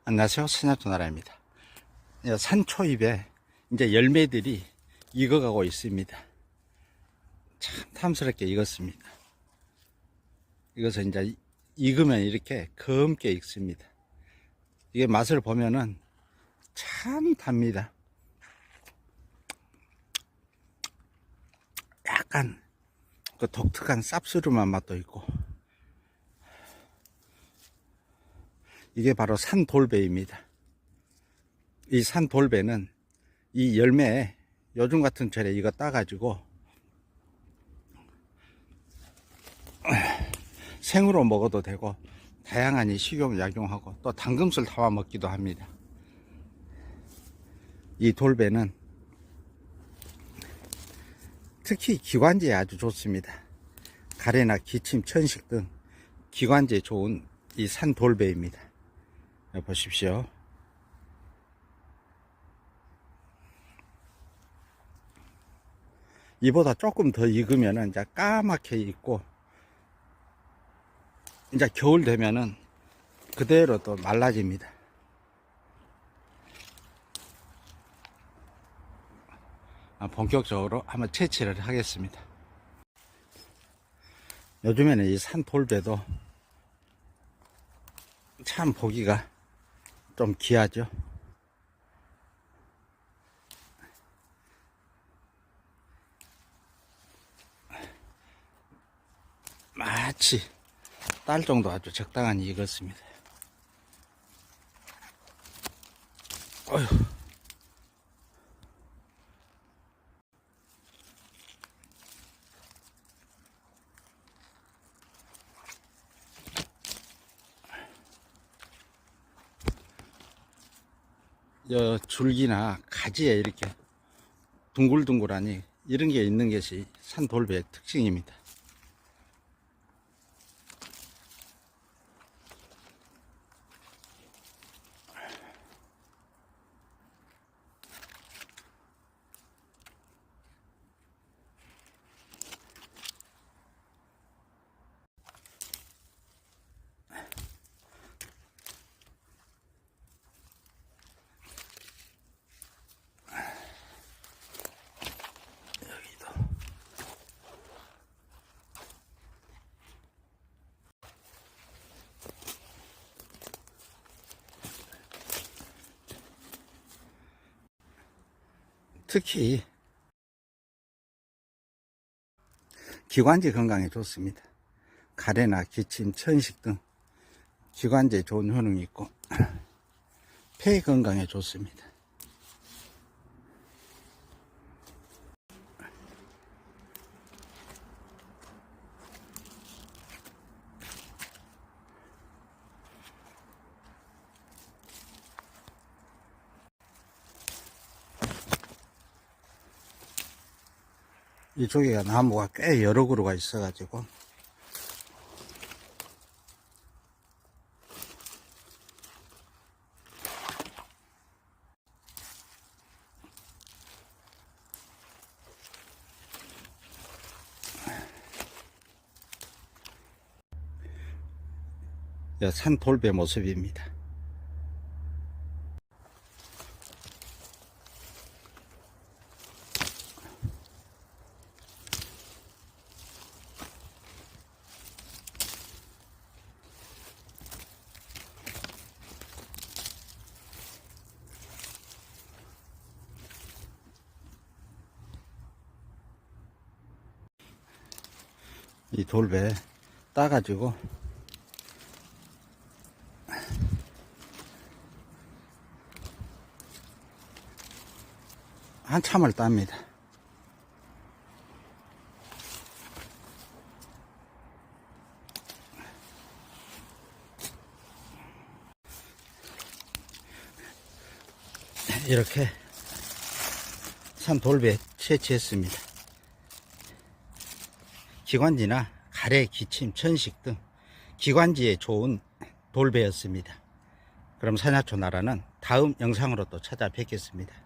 안녕하세요. 선야토나라입니다. 산초입에 이제 열매들이 익어가고 있습니다. 참 탐스럽게 익었습니다. 이것을 이제 익으면 이렇게 검게 익습니다. 이게 맛을 보면은 참 답니다. 약간 그 독특한 쌉스름한 맛도 있고, 이게 바로 산돌배입니다. 이 산돌배는 이 열매에 요즘 같은 철에 이거 따가지고 생으로 먹어도 되고, 다양한 식용 약용하고 또 당금술 타와 먹기도 합니다. 이 돌배는 특히 기관지에 아주 좋습니다. 가래나 기침, 천식 등 기관지에 좋은 이 산돌배입니다. 보십시오. 이보다 조금 더 익으면 이제 까맣게 익고, 이제 겨울 되면은 그대로 또 말라집니다. 본격적으로 한번 채취를 하겠습니다. 요즘에는 이 산돌배도 참 보기가 좀 귀하죠. 마치 딸 정도 아주 적당히 익었습니다. 어휴. 줄기나 가지에 이렇게 둥글둥글하니 이런 게 있는 것이 산돌배의 특징입니다. 특히 기관지 건강에 좋습니다. 가래나 기침, 천식 등 기관지에 좋은 효능이 있고, 폐 건강에 좋습니다. 이쪽에 나무가 꽤 여러 그루가 있어 가지고 산돌배 모습입니다. 이 돌배 따가지고 한참을 땁니다. 이렇게 산돌배 채취했습니다. 기관지나 가래, 기침, 천식 등 기관지에 좋은 돌배였습니다. 그럼 산야초나라는 다음 영상으로 또 찾아뵙겠습니다.